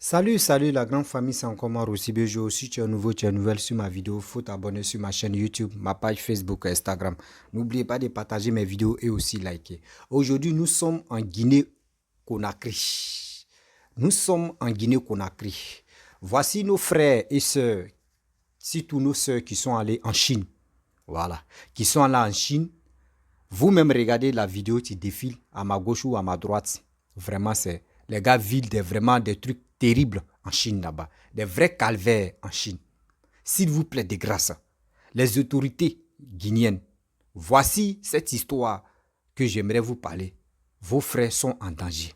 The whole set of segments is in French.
Salut la grande famille, c'est encore moi Rossi Bejo. Si tu es nouveau, tu es nouvelle sur ma vidéo, faut t'abonner sur ma chaîne YouTube, ma page Facebook et Instagram. N'oubliez pas de partager mes vidéos et aussi liker. Aujourd'hui, nous sommes en Guinée-Conakry. Nous sommes en Guinée-Conakry. Voici nos frères et sœurs, surtout nos sœurs qui sont allées en Chine. Voilà, qui sont allées en Chine. Vous-même regardez la vidéo qui défile à ma gauche ou à ma droite. Vraiment, c'est les gars vivent vraiment des trucs terribles en Chine là-bas. Des vrais calvaires en Chine. S'il vous plaît, de grâce, les autorités guinéennes, voici cette histoire que j'aimerais vous parler. Vos frères sont en danger.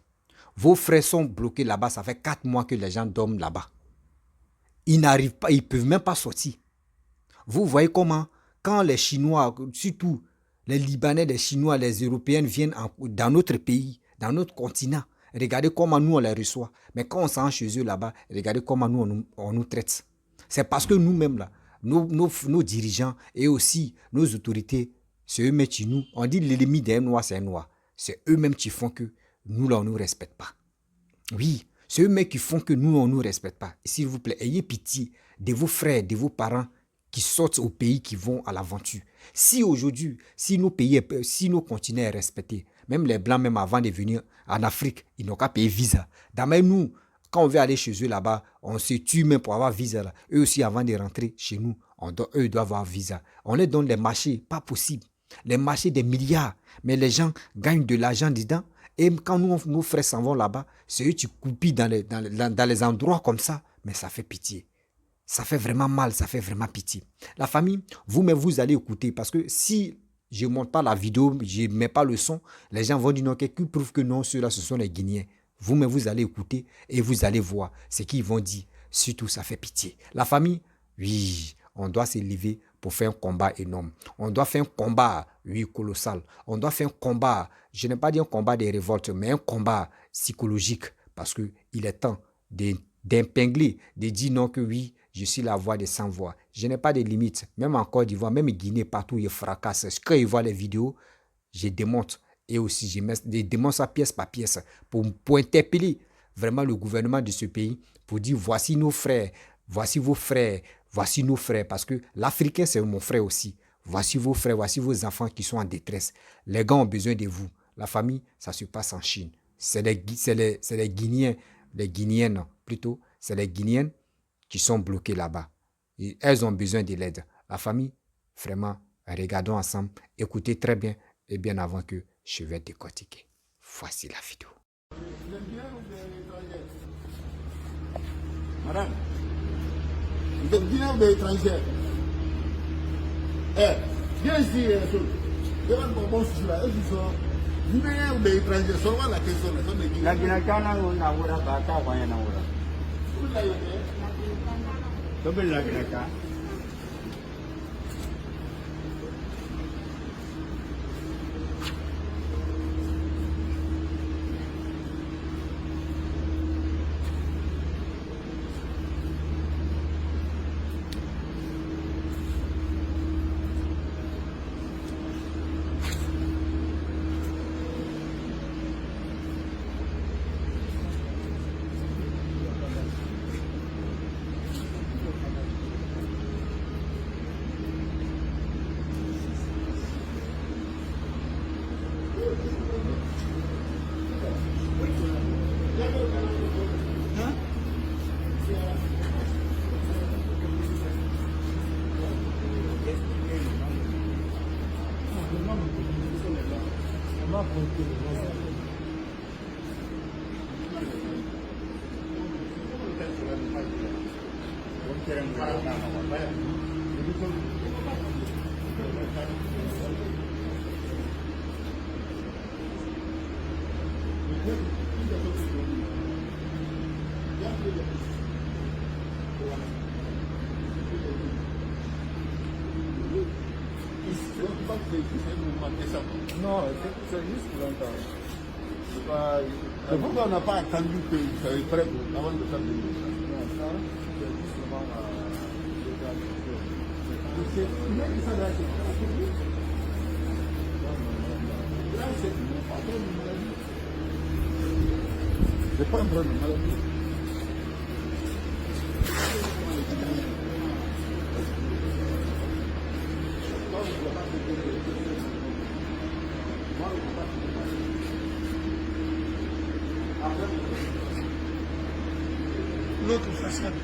Vos frères sont bloqués là-bas. Ça fait 4 mois que les gens dorment là-bas. Ils n'arrivent pas, ils ne peuvent même pas sortir. Vous voyez comment, quand les Chinois, surtout les Libanais, les Chinois, les Européens viennent dans notre pays, dans notre continent, regardez comment nous on les reçoit. Mais quand on s'en chez eux là-bas, regardez comment on nous traite. C'est parce que nous-mêmes là, nos dirigeants et aussi nos autorités, c'est eux-mêmes qui nous, on dit l'ennemi d'un noir c'est un noir. C'est eux-mêmes qui font que nous là on ne nous respecte pas. Oui, c'est eux-mêmes qui font que nous on ne nous respecte pas. S'il vous plaît, ayez pitié de vos frères, de vos parents qui sortent au pays, qui vont à l'aventure. Si aujourd'hui, si nos pays, si nos continents est respecté, même les Blancs, même avant de venir en Afrique, ils n'ont qu'à payer visa. D'ailleurs, nous, quand on veut aller chez eux là-bas, on se tue même pour avoir visa. Là. Eux aussi, avant de rentrer chez nous, eux doivent avoir visa. On les donne les marchés, pas possible. Les marchés des milliards. Mais les gens gagnent de l'argent dedans. Et quand nos frères s'en vont là-bas, c'est eux qui coupent dans les endroits comme ça. Mais ça fait pitié. Ça fait vraiment mal, ça fait vraiment pitié. La famille, vous-même, vous allez écouter parce que si je ne monte pas la vidéo, je ne mets pas le son, les gens vont dire non, qui prouve que non, ceux-là, ce sont les Guinéens. Vous-même, vous allez écouter et vous allez voir ce qu'ils vont dire. Surtout, ça fait pitié. La famille, oui, on doit s'élever pour faire un combat énorme. On doit faire un combat, oui, colossal. On doit faire un combat, je n'ai pas dit un combat de révolte, mais un combat psychologique parce qu'il est temps d'épingler, de dire non que oui, je suis la voix des sans-voix. Je n'ai pas de limites. Même en Côte d'Ivoire, même en Guinée, partout, il fracasse. Quand ils voient les vidéos, je démonte. Et aussi, je démonte ça pièce par pièce pour interpeller vraiment le gouvernement de ce pays, pour dire voici nos frères, voici vos frères, voici nos frères. Parce que l'Africain, c'est mon frère aussi. Voici vos frères, voici vos enfants qui sont en détresse. Les gars ont besoin de vous. La famille, ça se passe en Chine. C'est les Guinéens, les Guinéennes plutôt, c'est les Guinéennes qui sont bloquées là-bas. Et elles ont besoin de l'aide. La famille, vraiment, regardons ensemble, écoutez très bien et bien avant que je vais décortiquer. Voici la vidéo. Madame, vous êtes Guinéen ou étranger? Eh, viens ici, demande mon bon sujet là. Ils sont Guinéens ou étrangers? Seulement la question là. La Guinée, non, c'est juste pour l'entendre. C'est pourquoi on n'a pas attendu que ça soit prêt avant de faire des choses. Non, ça, c'est justement c'est pas un problème de maladie. l'autre façade.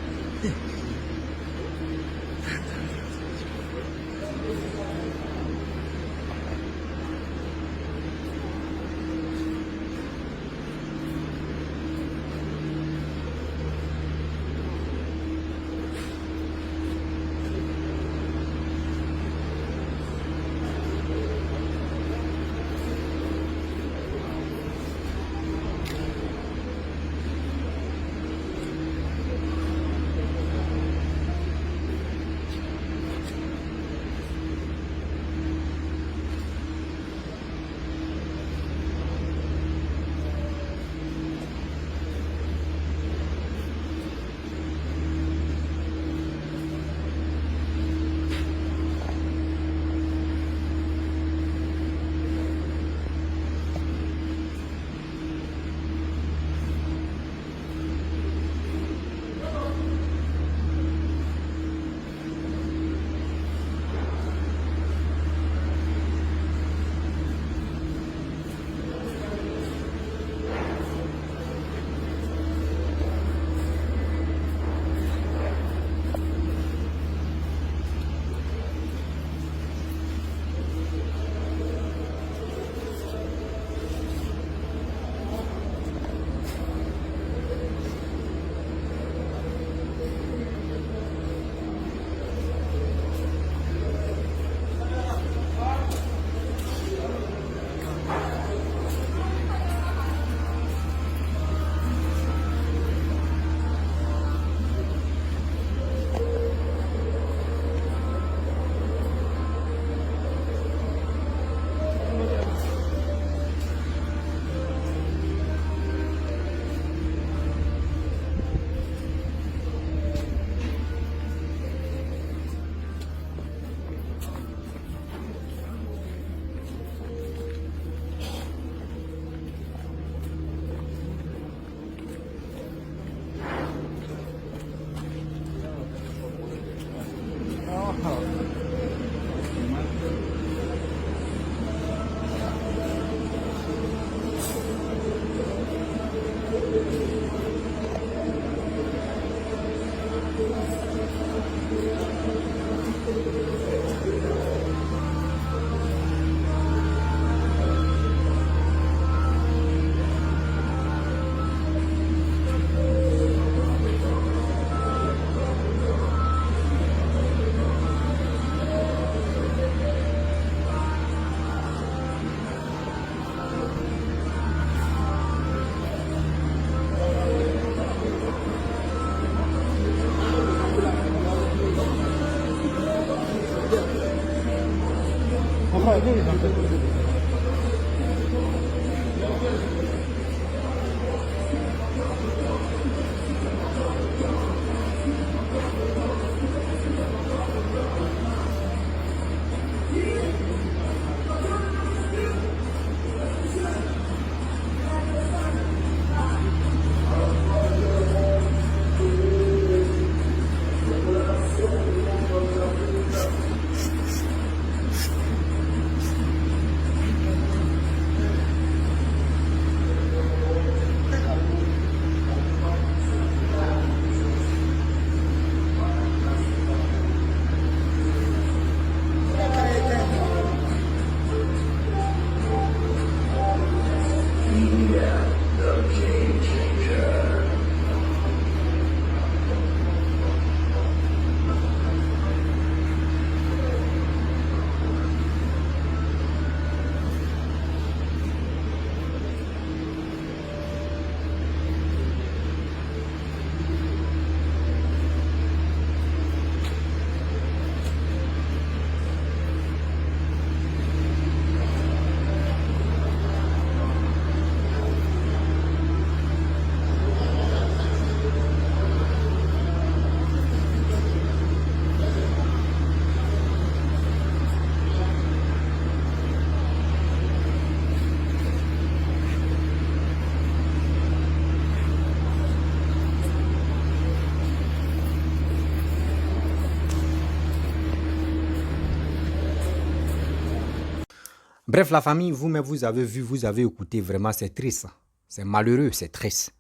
Bref, la famille, vous-même, vous avez vu, vous avez écouté, vraiment, c'est triste. C'est malheureux, c'est triste.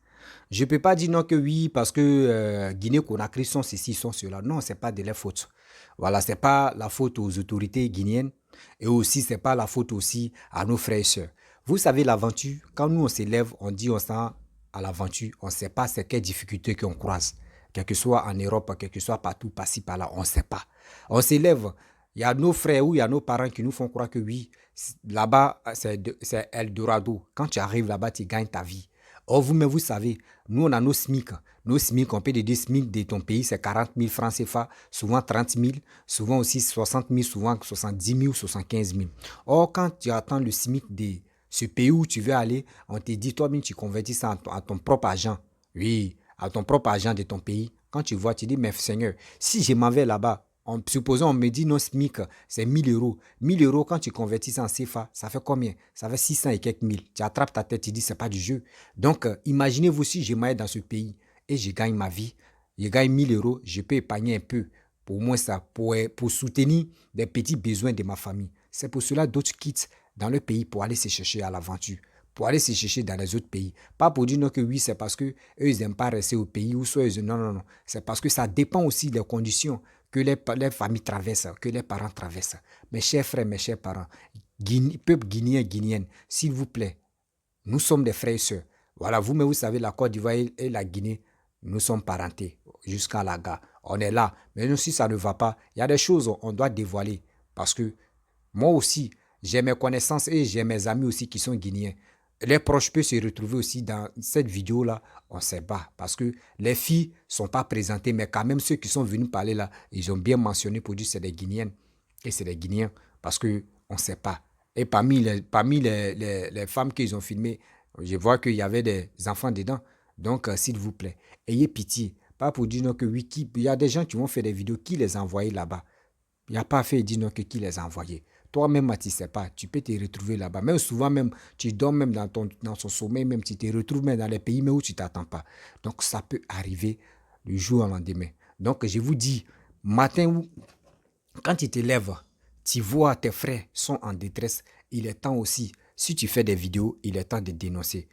Je ne peux pas dire non que oui, parce que Guinée-Conakry sont ceci, sont cela. Non, ce n'est pas de leur faute. Voilà, ce n'est pas la faute aux autorités guinéennes et aussi, ce n'est pas la faute aussi à nos frères et sœurs. Vous savez, l'aventure, quand nous on s'élève, on dit on s'en à l'aventure, on ne sait pas c'est quelles difficultés qu'on croise. Quel que soit en Europe, quel que soit partout, par-ci, par-là, on ne sait pas. On s'élève, il y a nos frères ou il y a nos parents qui nous font croire que oui, là-bas, c'est Eldorado. Quand tu arrives là-bas, tu gagnes ta vie. Or, vous-même, vous savez, nous, on a nos SMIC. Nos SMIC, on peut te dire SMIC de ton pays, c'est 40 000 francs CFA, souvent 30 000, souvent aussi 60 000, souvent 70 000, 75 000. Or, quand tu attends le SMIC de ce pays où tu veux aller, on te dit, toi-même, tu convertis ça à ton propre agent. Oui, à ton propre agent de ton pays. Quand tu vois, tu dis, mais Seigneur, si je m'en vais là-bas, supposons on me dit non SMIC, c'est 1000 euros. 1000 euros, quand tu convertis ça en CFA, ça fait combien? Ça fait 600 et quelques mille. Tu attrapes ta tête, tu dis, c'est pas du jeu. Donc, imaginez-vous si je m'aille dans ce pays et je gagne ma vie, je gagne 1000 euros, je peux épargner un peu. Pour moi, ça, pour soutenir des petits besoins de ma famille. C'est pour cela d'autres quittent dans le pays pour aller se chercher à l'aventure, pour aller se chercher dans les autres pays. Pas pour dire non que oui, c'est parce que eux ils n'aiment pas rester au pays ou soit non, non, non. C'est parce que ça dépend aussi des conditions que les familles traversent, que les parents traversent. Mes chers frères, mes chers parents, peuple guinéen, guinéenne, s'il vous plaît, nous sommes des frères et sœurs. Voilà, vous-même, vous savez, la Côte d'Ivoire et la Guinée, nous sommes parentés jusqu'à la gare. On est là. Mais nous, si ça ne va pas, il y a des choses qu'on doit dévoiler. Parce que moi aussi, j'ai mes connaissances et j'ai mes amis aussi qui sont guinéens. Les proches peuvent se retrouver aussi dans cette vidéo-là. On ne sait pas. Parce que les filles ne sont pas présentées. Mais quand même, ceux qui sont venus parler là, ils ont bien mentionné pour dire que c'est des Guinéennes. Et c'est des Guinéens. Parce qu'on ne sait pas. Et parmi les femmes qu'ils ont filmées, je vois qu'il y avait des enfants dedans. Donc, s'il vous plaît, ayez pitié. Pas pour dire non que oui, il y a des gens qui vont faire des vidéos, qui les a envoyés là-bas. Il n'y a pas à faire dire non que qui les a envoyés. Toi-même, tu ne sais pas, tu peux te retrouver là-bas. Même souvent, même, tu dors même dans son sommeil, même tu te retrouves même dans les pays mais où tu ne t'attends pas. Donc, ça peut arriver du jour au lendemain. Donc, je vous dis, matin, quand tu te lèves, tu vois tes frères sont en détresse, il est temps aussi, si tu fais des vidéos, il est temps de dénoncer.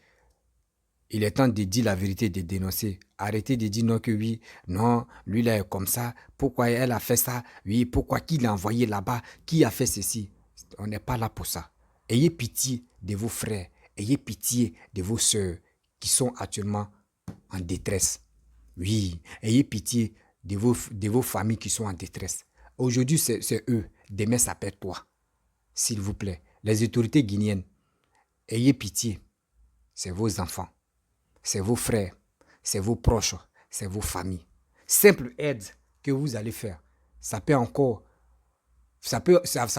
Il est temps de dire la vérité, de dénoncer. Arrêtez de dire non que oui, non, lui là est comme ça, pourquoi elle a fait ça, oui, pourquoi qui l'a envoyé là-bas, qui a fait ceci. On n'est pas là pour ça. Ayez pitié de vos frères, ayez pitié de vos sœurs qui sont actuellement en détresse. Oui, ayez pitié de vos familles qui sont en détresse. Aujourd'hui, c'est eux, demain ça peut être toi. S'il vous plaît, les autorités guinéennes, ayez pitié, c'est vos enfants. C'est vos frères, c'est vos proches, c'est vos familles. Simple aide que vous allez faire, ça peut encore, ça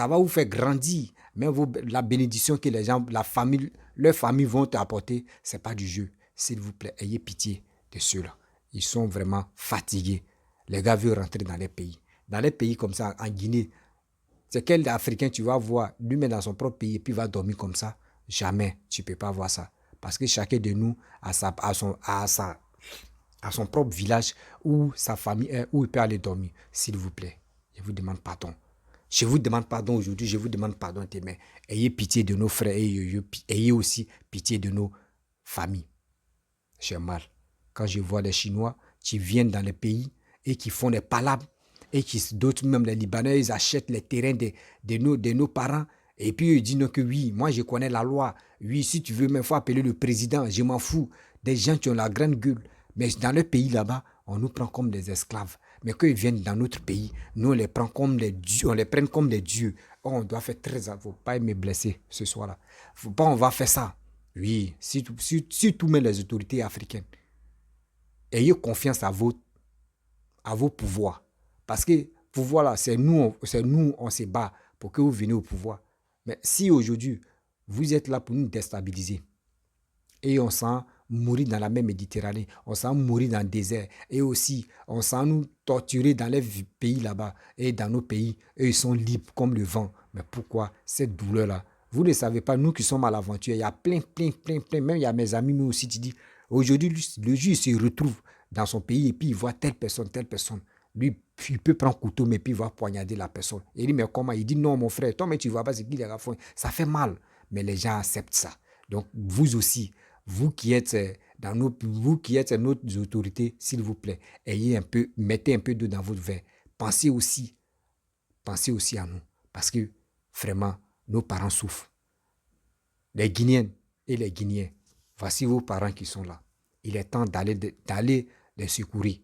va vous faire grandir. Même la bénédiction que les gens, leurs familles vont t'apporter, ce n'est pas du jeu. S'il vous plaît, ayez pitié de ceux-là. Ils sont vraiment fatigués. Les gars veulent rentrer dans les pays. Dans les pays comme ça, en Guinée, c'est quel Africain tu vas voir, lui-même dans son propre pays, et puis va dormir comme ça? Jamais, tu ne peux pas voir ça. Parce que chacun de nous a son propre village où sa famille est, où il peut aller dormir. S'il vous plaît, je vous demande pardon. Je vous demande pardon aujourd'hui, je vous demande pardon demain. Ayez pitié de nos frères et ayez aussi pitié de nos familles. J'ai mal. Quand je vois les Chinois qui viennent dans les pays et qui font des palabres, et qui d'autres, même les Libanais, ils achètent les terrains de nos parents. Et puis, ils disent non que oui, moi je connais la loi. Oui, si tu veux, il faut appeler le président, je m'en fous. Des gens qui ont la grande gueule. Mais dans le pays là-bas, on nous prend comme des esclaves. Mais quand ils viennent dans notre pays, nous on les prend comme des dieux, on les prend comme des dieux. Oh, on doit faire très attention. Faut pas me blesser ce soir-là. Faut pas, on va faire ça. Oui, surtout même les autorités africaines. Ayez confiance à vos pouvoirs. Parce que pouvoir là, c'est nous, on se bat pour que vous veniez au pouvoir. Mais si aujourd'hui, vous êtes là pour nous déstabiliser, et on sent mourir dans la mer Méditerranée, on sent mourir dans le désert, et aussi, on sent nous torturer dans les pays là-bas, et dans nos pays, eux, ils sont libres comme le vent. Mais pourquoi cette douleur-là? Vous ne savez pas, nous qui sommes à l'aventure, il y a plein, même il y a mes amis, nous aussi, qui disent, aujourd'hui, le juge se retrouve dans son pays, et puis il voit telle personne. Lui, il peut prendre un couteau, mais puis il va poignarder la personne. Il dit, mais comment? Il dit, non, mon frère, toi, mais tu ne vois pas ce qu'il a fait. Ça fait mal. Mais les gens acceptent ça. Donc, vous aussi, vous qui êtes vous qui êtes nos autorités, s'il vous plaît, mettez un peu d'eau dans votre verre. Pensez aussi à nous. Parce que vraiment, nos parents souffrent. Les Guinéennes et les Guinéens, voici vos parents qui sont là. Il est temps d'aller les secourir.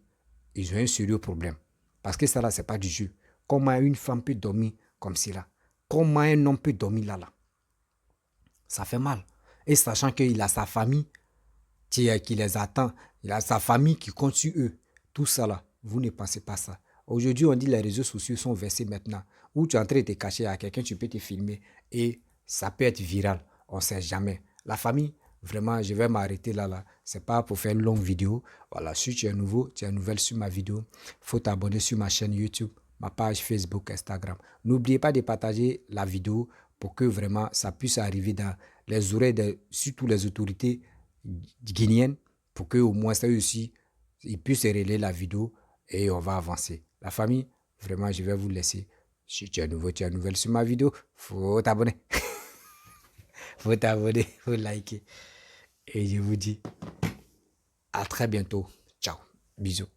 Ils ont un sérieux problème. Parce que ça là, ce n'est pas du jeu. Comment une femme peut dormir comme cela? Comment un homme peut dormir là? Ça fait mal. Et sachant qu'il a sa famille qui les attend, il a sa famille qui compte sur eux. Tout ça là, vous ne pensez pas ça. Aujourd'hui, on dit que les réseaux sociaux sont versés maintenant. Où tu es en train de te cacher à quelqu'un, tu peux te filmer et ça peut être viral. On ne sait jamais. La famille, vraiment, je vais m'arrêter là. Ce n'est pas pour faire une longue vidéo. Voilà, si tu es nouveau, tu es nouvelle sur ma vidéo, il faut t'abonner sur ma chaîne YouTube, ma page Facebook, Instagram. N'oubliez pas de partager la vidéo pour que vraiment ça puisse arriver dans les oreilles de surtout les autorités guinéennes pour qu'au moins ça aussi, ils puissent relayer la vidéo et on va avancer. La famille, vraiment, je vais vous laisser. Si tu es nouveau, tu es nouvelle sur ma vidéo, faut t'abonner. Faut t'abonner, faut liker. Et je vous dis à très bientôt. Ciao. Bisous.